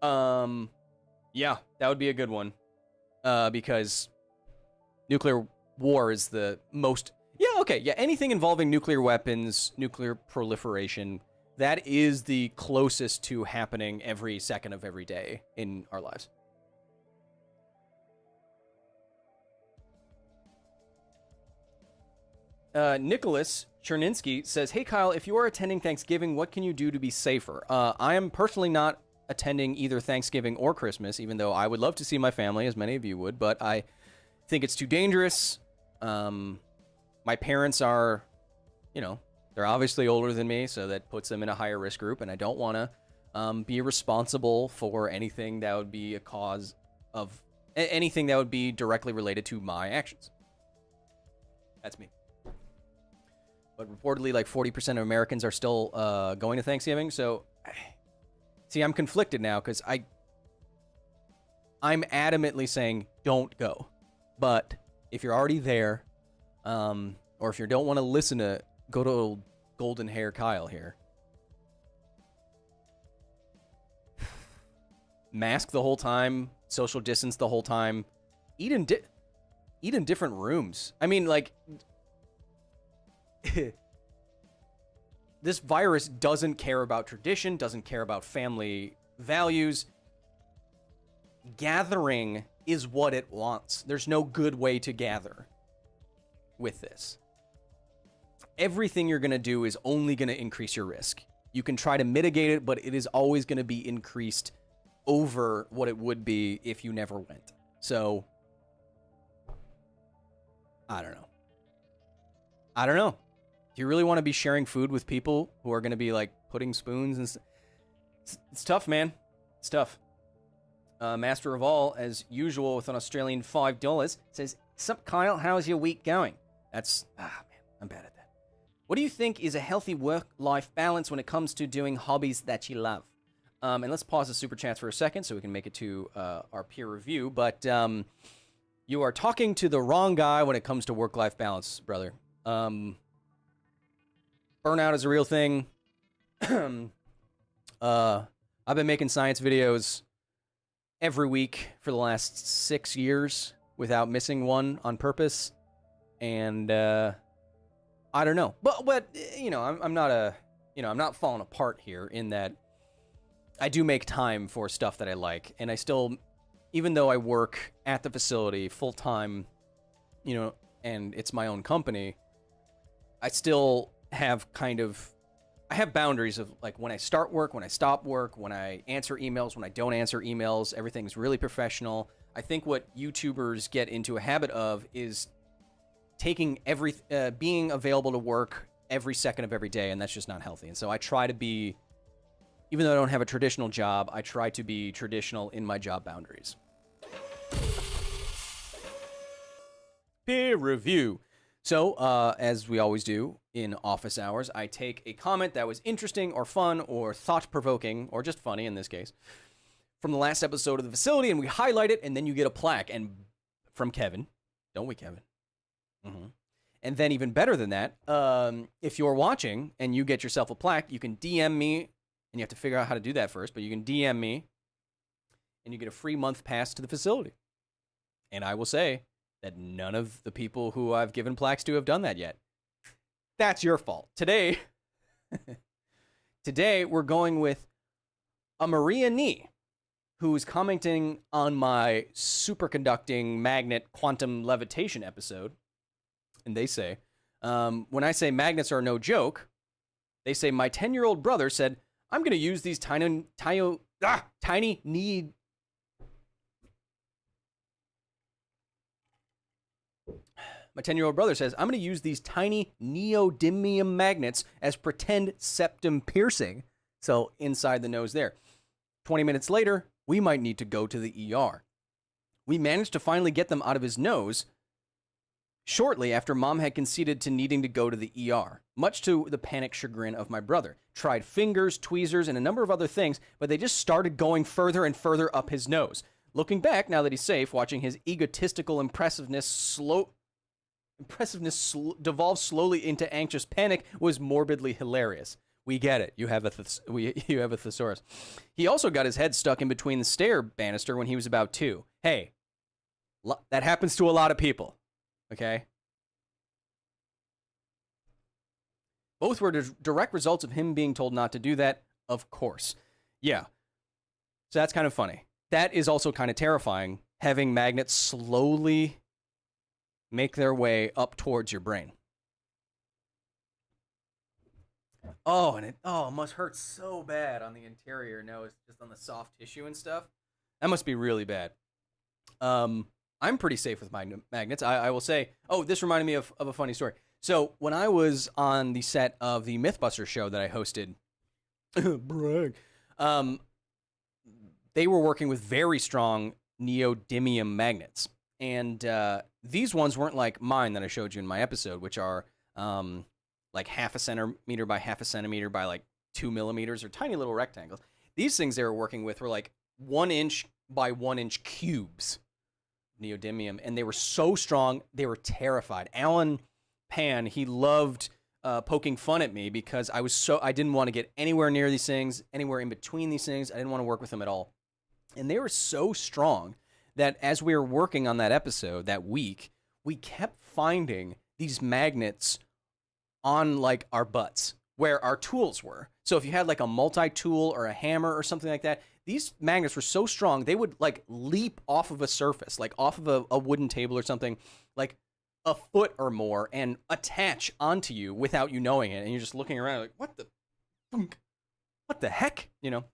Yeah, that would be a good one. Because nuclear war is the most... Yeah, okay, yeah, anything involving nuclear weapons, nuclear proliferation, that is the closest to happening every second of every day in our lives. Nicholas Cherninsky says, hey, Kyle, if you are attending Thanksgiving, what can you do to be safer? I am personally not attending either Thanksgiving or Christmas, even though I would love to see my family, as many of you would, but I think it's too dangerous. My parents are, you know, they're obviously older than me, so that puts them in a higher risk group, and I don't want to be responsible for anything that would be a cause of anything that would be directly related to my actions. That's me. But reportedly, like 40% of Americans are still going to Thanksgiving, so... See, I'm conflicted now because I'm adamantly saying don't go. But if you're already there, or if you don't want to listen to go to old golden hair Kyle here, mask the whole time, social distance the whole time, eat in different rooms. I mean, like, this virus doesn't care about tradition, doesn't care about family values. Gathering is what it wants. There's no good way to gather with this. Everything you're going to do is only going to increase your risk. You can try to mitigate it, but it is always going to be increased over what it would be if you never went. So, I don't know. Do you really want to be sharing food with people who are going to be, like, putting spoons and it's tough, man. It's tough. Master of All, as usual, with an Australian $5, says, sup, Kyle, how's your week going? That's... man, I'm bad at that. What do you think is a healthy work-life balance when it comes to doing hobbies that you love? And let's pause the super chats for a second so we can make it to our peer review. But you are talking to the wrong guy when it comes to work-life balance, brother. Burnout is a real thing. I've been making science videos every week for the last 6 years without missing one on purpose. And I don't know. But you know, I'm not falling apart here in that I do make time for stuff that I like. And I still, even though I work at the facility full time, you know, and it's my own company, I still have I have boundaries of, like, when I start work, when I stop work, when I answer emails, when I don't answer emails. Everything's really professional. I think what YouTubers get into a habit of is taking being available to work every second of every day, and that's just not healthy. And so I try to be, even though I don't have a traditional job, I try to be traditional in my job boundaries. Peer review. So, as we always do in office hours, I take a comment that was interesting or fun or thought-provoking, or just funny in this case, from the last episode of the facility, and we highlight it, and then you get a plaque. And from Kevin. Don't we, Kevin? Mm-hmm. And then even better than that, if you're watching and you get yourself a plaque, you can DM me, and you have to figure out how to do that first, but you can DM me, and you get a free month pass to the facility. And I will say that none of the people who I've given plaques to have done that yet. That's your fault. Today, Today, we're going with Aramyan, who's commenting on my superconducting magnet quantum levitation episode. And they say, when I say magnets are no joke, they say, my 10-year-old brother said, I'm going to use these tiny need. My 10-year-old brother says, I'm going to use these tiny neodymium magnets as pretend septum piercing. So inside the nose there. 20 minutes later, we might need to go to the ER. We managed to finally get them out of his nose shortly after Mom had conceded to needing to go to the ER, much to the panic chagrin of my brother. Tried fingers, tweezers, and a number of other things, but they just started going further and further up his nose. Looking back, now that he's safe, watching his egotistical impressiveness devolve slowly into anxious panic was morbidly hilarious. We get it. You have a thesaurus. He also got his head stuck in between the stair banister when he was about 2. Hey, that happens to a lot of people. Okay? Both were direct results of him being told not to do that, of course. Yeah. So that's kind of funny. That is also kind of terrifying, having magnets slowly make their way up towards your brain. Oh, and it must hurt so bad on the interior. No, it's just on the soft tissue and stuff. That must be really bad. I'm pretty safe with my magnets. I will say, this reminded me of a funny story. So when I was on the set of the Mythbusters show that I hosted, brag, they were working with very strong neodymium magnets. And these ones weren't like mine that I showed you in my episode, which are like half a centimeter by half a centimeter by like 2 millimeters, or tiny little rectangles. These things they were working with were like 1 inch by 1 inch cubes, neodymium, and they were so strong, they were terrified. Alan Pan, he loved poking fun at me because I didn't want to get anywhere near these things, anywhere in between these things. I didn't want to work with them at all. And they were so strong that as we were working on that episode that week, we kept finding these magnets on like our butts where our tools were. So if you had like a multi-tool or a hammer or something like that, these magnets were so strong, they would like leap off of a surface, like off of a wooden table or something, like a foot or more, and attach onto you without you knowing it. And you're just looking around like, what the heck? You know?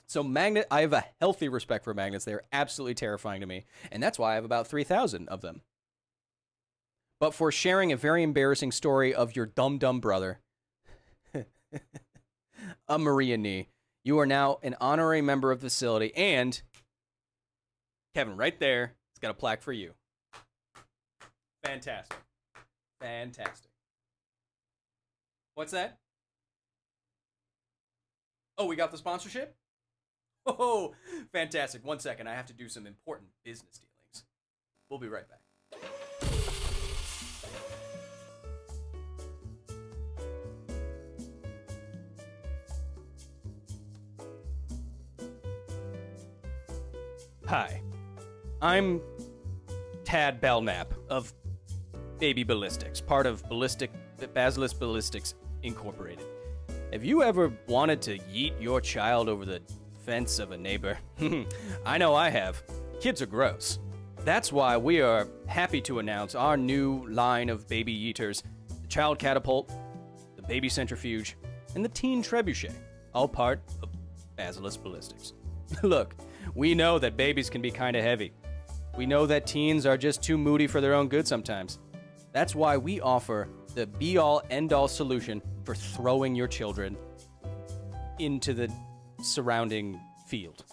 So I have a healthy respect for magnets. They're absolutely terrifying to me. And that's why I have about 3,000 of them. But for sharing a very embarrassing story of your dumb brother, Aramyan, you are now an honorary member of the facility, and Kevin, right there, it's got a plaque for you. Fantastic. Fantastic. What's that? Oh, we got the sponsorship? Oh, fantastic. 1 second. I have to do some important business dealings. We'll be right back. Hi, I'm Tad Belknap of Baby Ballistics, part of Basilisk Ballistics Incorporated. Have you ever wanted to yeet your child over the fence of a neighbor? I know I have. Kids are gross. That's why we are happy to announce our new line of baby yeeters, the Child Catapult, the Baby Centrifuge, and the Teen Trebuchet, all part of Basilisk Ballistics. Look, we know that babies can be kind of heavy. We know that teens are just too moody for their own good sometimes. That's why we offer the be-all, end-all solution for throwing your children into the surrounding field.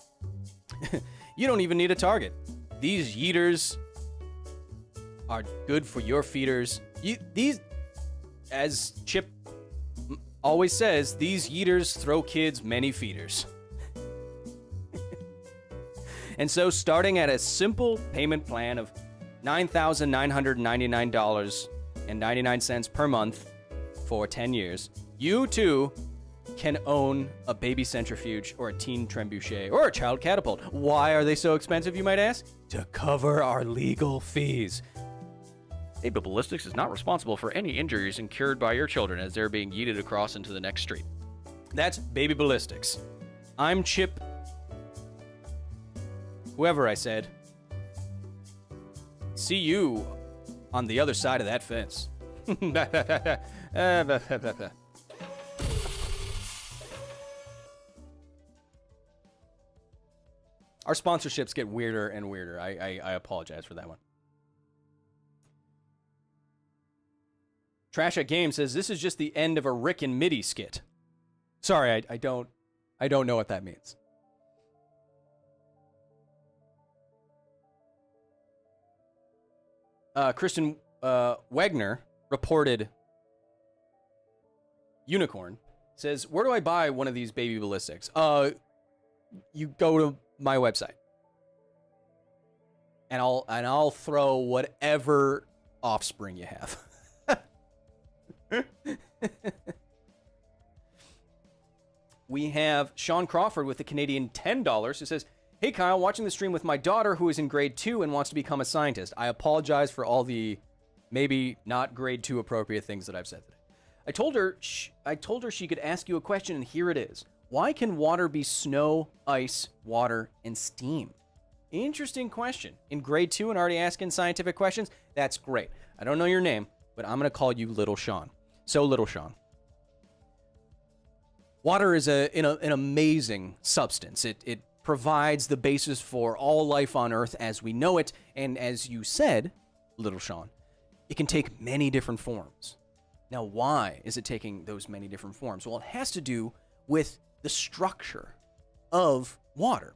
You don't even need a target. These yeeters are good for your feeders. These, as Chip always says, these yeeters throw kids many feeders. And so, starting at a simple payment plan of $9,999.99 per month for 10 years, you too can own a baby centrifuge or a teen trebuchet or a child catapult. Why are they so expensive, you might ask? To cover our legal fees. Baby Ballistics is not responsible for any injuries incurred by your children as they're being yeeted across into the next street. That's Baby Ballistics. I'm Chip. Whoever I said. See you on the other side of that fence. Our sponsorships get weirder and weirder. I apologize for that one. Trash at Game says this is just the end of a Rick and Mitty skit. Sorry, I don't know what that means. Kristen Wagner reported Unicorn says, where do I buy one of these Baby Ballistics? You go to my website. And I'll throw whatever offspring you have. We have Sean Crawford with the Canadian $10 who says, hey Kyle, watching the stream with my daughter who is in grade 2 and wants to become a scientist. I apologize for all the maybe not grade 2 appropriate things that I've said today. I told her she could ask you a question, and here it is. Why can water be snow, ice, water, and steam? Interesting question. In grade 2 and already asking scientific questions? That's great. I don't know your name, but I'm going to call you Little Sean. So, Little Sean. Water is an amazing substance. It provides the basis for all life on Earth as we know it. And as you said, Little Sean, it can take many different forms. Now, why is it taking those many different forms? Well, it has to do with the structure of water.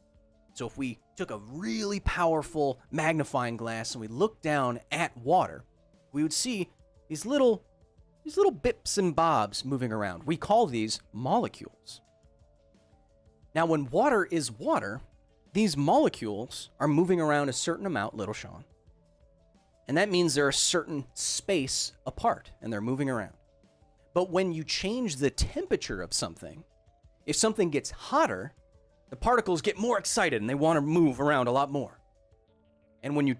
So if we took a really powerful magnifying glass and we looked down at water, we would see these little bips and bobs moving around. We call these molecules. Now, when water is water, these molecules are moving around a certain amount, Little Sean. And that means they're a certain space apart, and they're moving around. But when you change the temperature of something, if something gets hotter, the particles get more excited, and they want to move around a lot more. And when you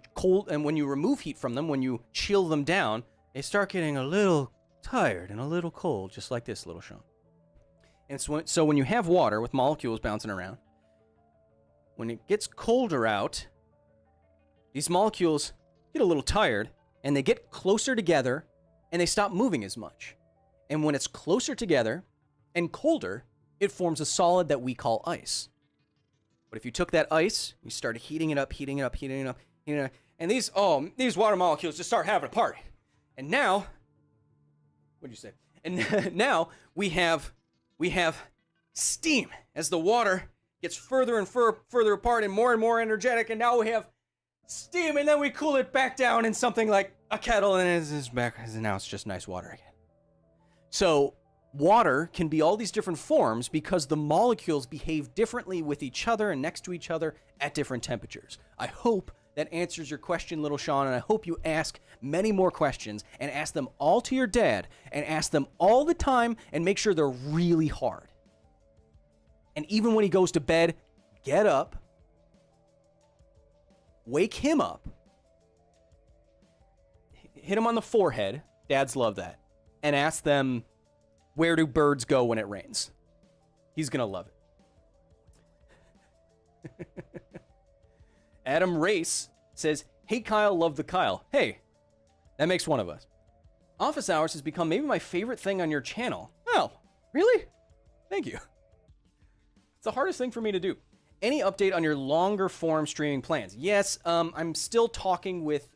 remove heat from them, when you chill them down, they start getting a little tired and a little cold, just like this, Little Sean. And so when you have water with molecules bouncing around, when it gets colder out, these molecules get a little tired, and they get closer together, and they stop moving as much. And when it's closer together and colder, it forms a solid that we call ice. But if you took that ice, you started heating it up, and these water molecules just start having a party. And now, what'd you say? And now we have steam as the water gets further and further apart and more energetic, and now we have steam, and then we cool it back down in something like a kettle, and it's back, and now it's just nice water again. So water can be all these different forms because the molecules behave differently with each other and next to each other at different temperatures. I hope that answers your question, Little Sean, and I hope you ask many more questions and ask them all to your dad and ask them all the time and make sure they're really hard. And even when he goes to bed, get up, wake him up, hit him on the forehead, dads love that, and ask them, where do birds go when it rains? He's going to love it. Adam Race says, hey, Kyle, love the Kyle. Hey, that makes one of us. Office Hours has become maybe my favorite thing on your channel. Oh, really? Thank you. It's the hardest thing for me to do. Any update on your longer form streaming plans? Yes, I'm still talking with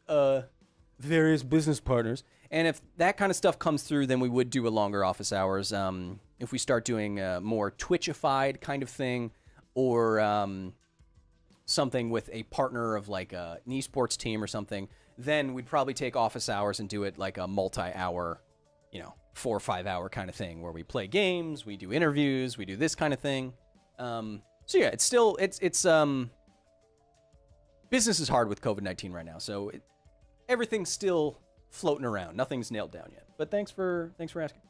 various business partners. And if that kind of stuff comes through, then we would do a longer Office Hours. If we start doing a more Twitchified kind of thing, or something with a partner of like an esports team or something, then we'd probably take Office Hours and do it like a multi-hour, 4 or 5 hour kind of thing where we play games, we do interviews, we do this kind of thing. So yeah, it's still, business is hard with COVID-19 right now. So everything's still floating around. Nothing's nailed down yet. But thanks for asking.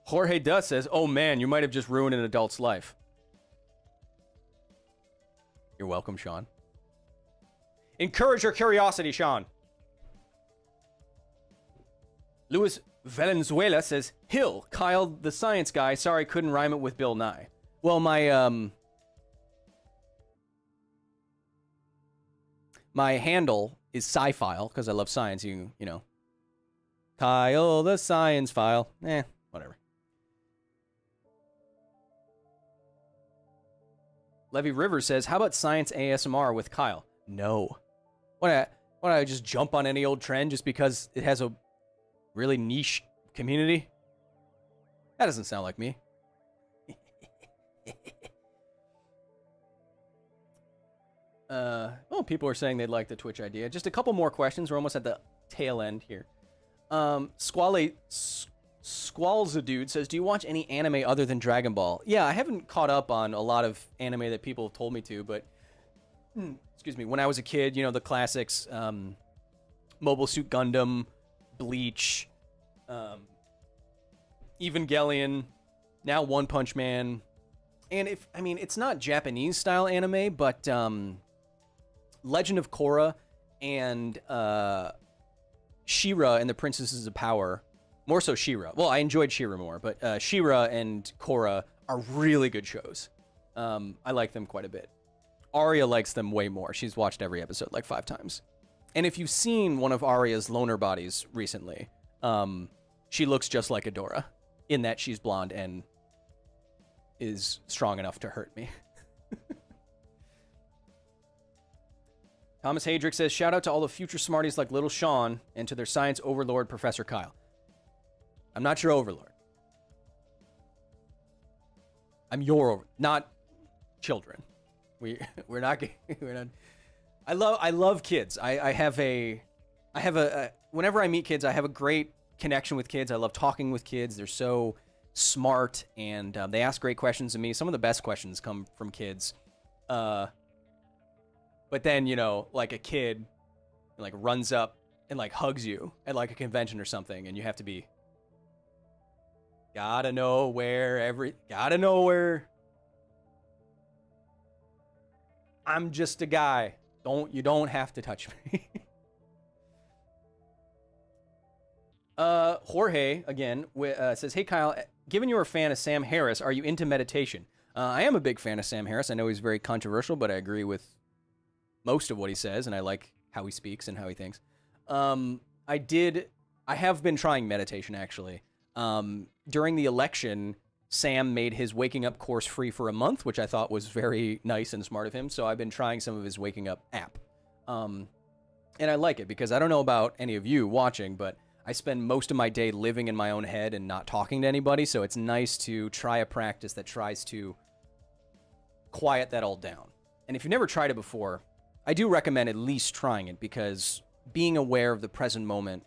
Jorge Duss says, oh man, you might have just ruined an adult's life. You're welcome, Sean. Encourage your curiosity, Sean. Luis Valenzuela says, Hill, Kyle the science guy. Sorry, couldn't rhyme it with Bill Nye. Well, my handle is sci-file because I love science. You know. Kyle the science file. Whatever. Levy Rivers says, how about science ASMR with Kyle? No. Why don't I just jump on any old trend just because it has a really niche community? That doesn't sound like me. People are saying they'd like the Twitch idea. Just a couple more questions. We're almost at the tail end here. Squalzadude says, do you watch any anime other than Dragon Ball? Yeah, I haven't caught up on a lot of anime that people have told me to, but excuse me, when I was a kid, you know, the classics, Mobile Suit Gundam, Bleach, Evangelion, now One Punch Man. And it's not Japanese style anime, but Legend of Korra and She-Ra and the Princesses of Power, more so She-Ra. Well, I enjoyed She-Ra more, but She-Ra and Korra are really good shows. I like them quite a bit. ARIA likes them way more. She's watched every episode like 5 times. And if you've seen one of ARIA's loner bodies recently, she looks just like Adora in that she's blonde and is strong enough to hurt me. Thomas Hadrick says, shout out to all the future smarties like Little Sean and to their science overlord, Professor Kyle. I'm not your overlord. I'm your not children. We're not. I love kids. I have a whenever I meet kids, I have a great connection with kids. I love talking with kids. They're so smart and they ask great questions of me. Some of the best questions come from kids. But then, you know, like a kid like runs up and like hugs you at like a convention or something, and you have to be gotta know where I'm just a guy. You don't have to touch me. Jorge again says, hey Kyle, given you're a fan of Sam Harris, are you into meditation? I am a big fan of Sam Harris. I know he's very controversial, but I agree with most of what he says, and I like how he speaks and how he thinks. I have been trying meditation, actually. During the election, Sam made his waking up course free for a month, which I thought was very nice and smart of him. So I've been trying some of his waking up app. And I like it because I don't know about any of you watching, but I spend most of my day living in my own head and not talking to anybody. So it's nice to try a practice that tries to quiet that all down. And if you've never tried it before, I do recommend at least trying it, because being aware of the present moment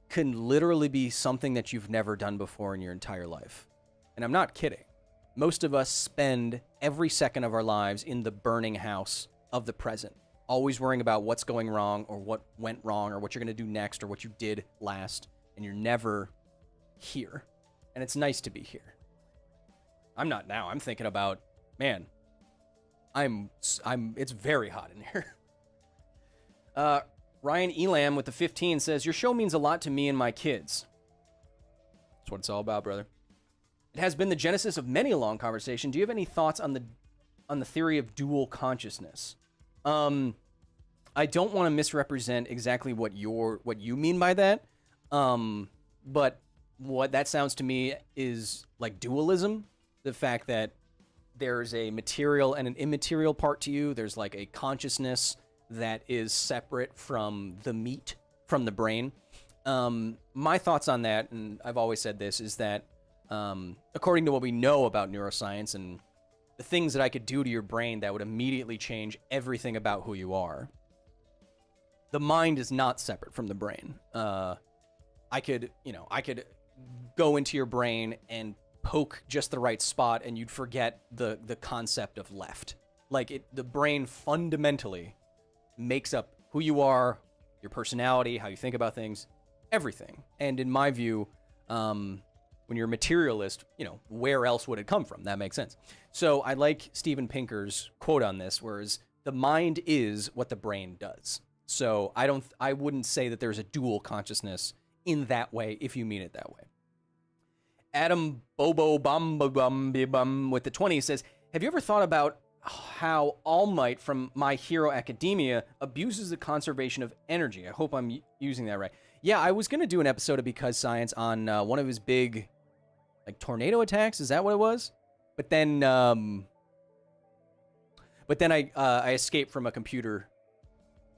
can literally be something that you've never done before in your entire life. And I'm not kidding. Most of us spend every second of our lives in the burning house of the present, always worrying about what's going wrong or what went wrong or what you're going to do next or what you did last, and you're never here. And it's nice to be here. I'm not now. I'm thinking about, man, it's very hot in here. Ryan Elam with the 15 says, your show means a lot to me and my kids. That's what it's all about, brother. It has been the genesis of many a long conversation. Do you have any thoughts on the theory of dual consciousness? I don't want to misrepresent exactly what you mean by that. But what that sounds to me is like dualism. The fact that there's a material and an immaterial part to you. There's like a consciousness that is separate from the meat, from the brain. My thoughts on that, and I've always said this, is that according to what we know about neuroscience and the things that I could do to your brain that would immediately change everything about who you are, the mind is not separate from the brain. I could go into your brain and poke just the right spot and you'd forget the concept of left. Like the brain fundamentally makes up who you are, your personality, how you think about things, everything. And in my view, when you're a materialist, where else would it come from? That makes sense. So I like Steven Pinker's quote on this, whereas the mind is what the brain does. So I wouldn't say that there's a dual consciousness in that way, if you mean it that way. Adam Bobo Bum Bum with the 20 says, have you ever thought about how All Might from My Hero Academia abuses the conservation of energy? I hope I'm using that right. Yeah, I was going to do an episode of Because Science on one of his big, like, tornado attacks. Is that what it was? But then I escaped from a computer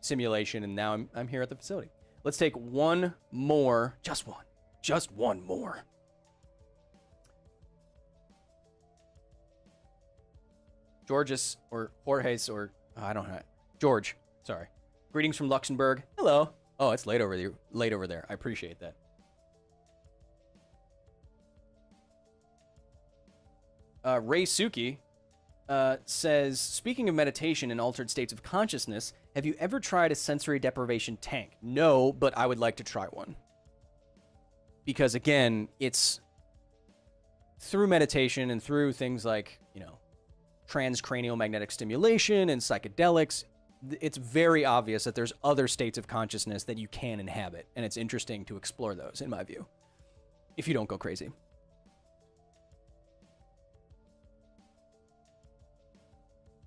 simulation, and now I'm here at the facility. Let's take one more, just one more. Georges or Jorge's or I don't know. George, sorry. Greetings from Luxembourg. Hello. Oh, it's late over there. I appreciate that. Ray Suki says, speaking of meditation and altered states of consciousness, have you ever tried a sensory deprivation tank? No, but I would like to try one. Because again, it's through meditation and through things like, transcranial magnetic stimulation and psychedelics, it's very obvious that there's other states of consciousness that you can inhabit, and it's interesting to explore those, in my view, if you don't go crazy.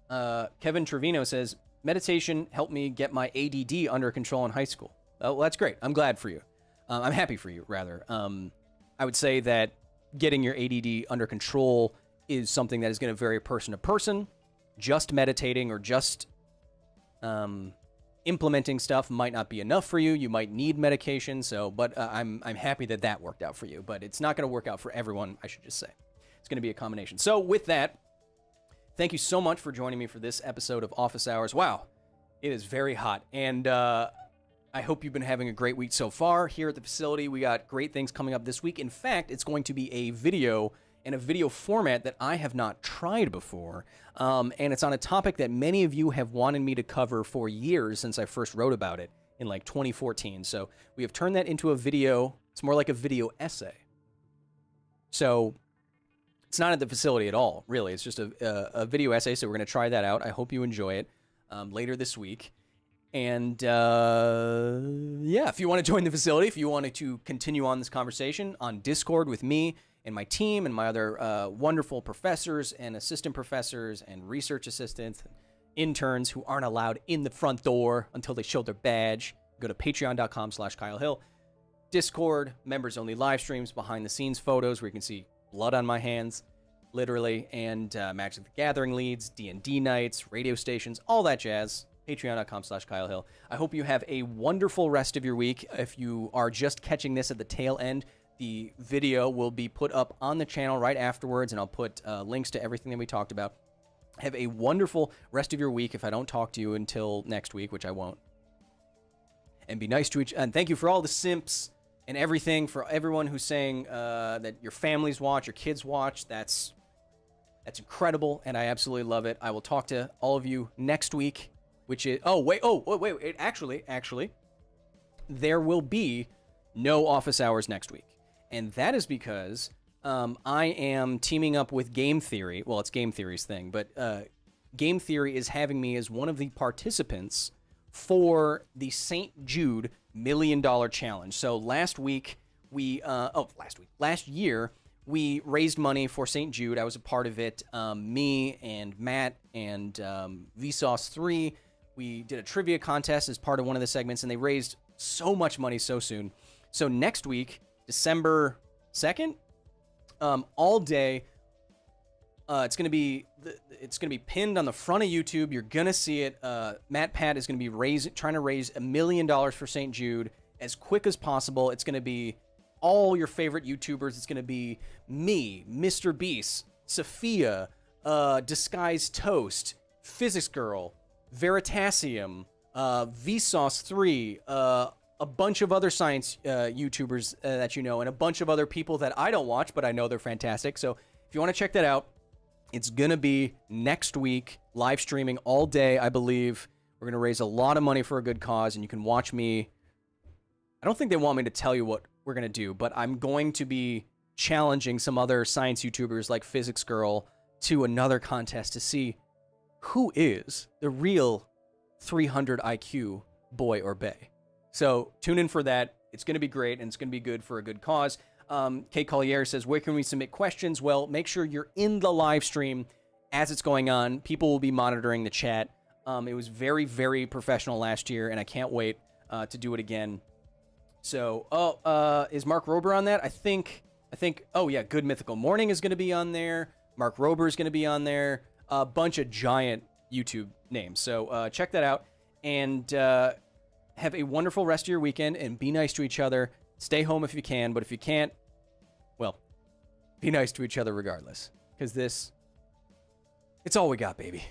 Kevin Trevino says, meditation helped me get my ADD under control in high school. Oh, well, that's great. I'm glad for you. I'm happy for you, rather. I would say that getting your ADD under control is something that is going to vary person to person. Just meditating or just implementing stuff might not be enough for you. You might need medication. But I'm happy that that worked out for you. But it's not going to work out for everyone, I should just say. It's going to be a combination. So with that, thank you so much for joining me for this episode of Office Hours. Wow, it is very hot. And I hope you've been having a great week so far here at the facility. We got great things coming up this week. In fact, it's going to be a video and a video format that I have not tried before. And it's on a topic that many of you have wanted me to cover for years since I first wrote about it in like 2014. So we have turned that into a video. It's more like a video essay. So it's not at the facility at all, really. It's just a video essay, so we're going to try that out. I hope you enjoy it later this week. And yeah, if you want to join the facility, if you wanted to continue on this conversation on Discord with me and my team and my other wonderful professors and assistant professors and research assistants and interns who aren't allowed in the front door until they show their badge, go to patreon.com/Kyle Hill. Discord, members-only live streams, behind-the-scenes photos where you can see blood on my hands, literally, and Magic the Gathering leads, D&D nights, radio stations, all that jazz. Patreon.com/Kyle Hill. I hope you have a wonderful rest of your week. If you are just catching this at the tail end, the video will be put up on the channel right afterwards, and I'll put links to everything that we talked about. Have a wonderful rest of your week if I don't talk to you until next week, which I won't. And be nice to each other. And thank you for all the simps and everything, for everyone who's saying that your families watch, your kids watch. That's incredible, and I absolutely love it. I will talk to all of you next week, which is... wait. Actually, there will be no office hours next week. And that is because I am teaming up with Game Theory. Well, it's Game Theory's thing, but Game Theory is having me as one of the participants for the St. Jude $1 Million Challenge. So last year, we raised money for St. Jude. I was a part of it. Me and Matt and Vsauce3, we did a trivia contest as part of one of the segments, and they raised so much money so soon. So next week, December 2nd, all day, it's gonna be pinned on the front of YouTube. You're gonna see it. Matt Pat is gonna be trying to raise $1 million for St. Jude as quick as possible. It's gonna be all your favorite YouTubers. It's gonna be me, Mr. Beast, Sophia, Disguised Toast, Physics Girl, Veritasium, Vsauce3, a bunch of other science YouTubers that you know, and a bunch of other people that I don't watch, but I know they're fantastic. So if you want to check that out, it's going to be next week, live streaming all day, I believe. We're going to raise a lot of money for a good cause, and you can watch me. I don't think they want me to tell you what we're going to do, but I'm going to be challenging some other science YouTubers like Physics Girl to another contest to see who is the real 300 IQ boy or bae. So tune in for that. It's going to be great, and it's going to be good for a good cause. Kate Collier says, where can we submit questions? Well, make sure you're in the live stream as it's going on. People will be monitoring the chat. It was very, very professional last year, and I can't wait to do it again. So, is Mark Rober on that? I think, oh yeah, Good Mythical Morning is going to be on there. Mark Rober is going to be on there. A bunch of giant YouTube names. So, check that out, and have a wonderful rest of your weekend, and be nice to each other. Stay home if you can, but if you can't, well, be nice to each other regardless, because it's all we got, baby.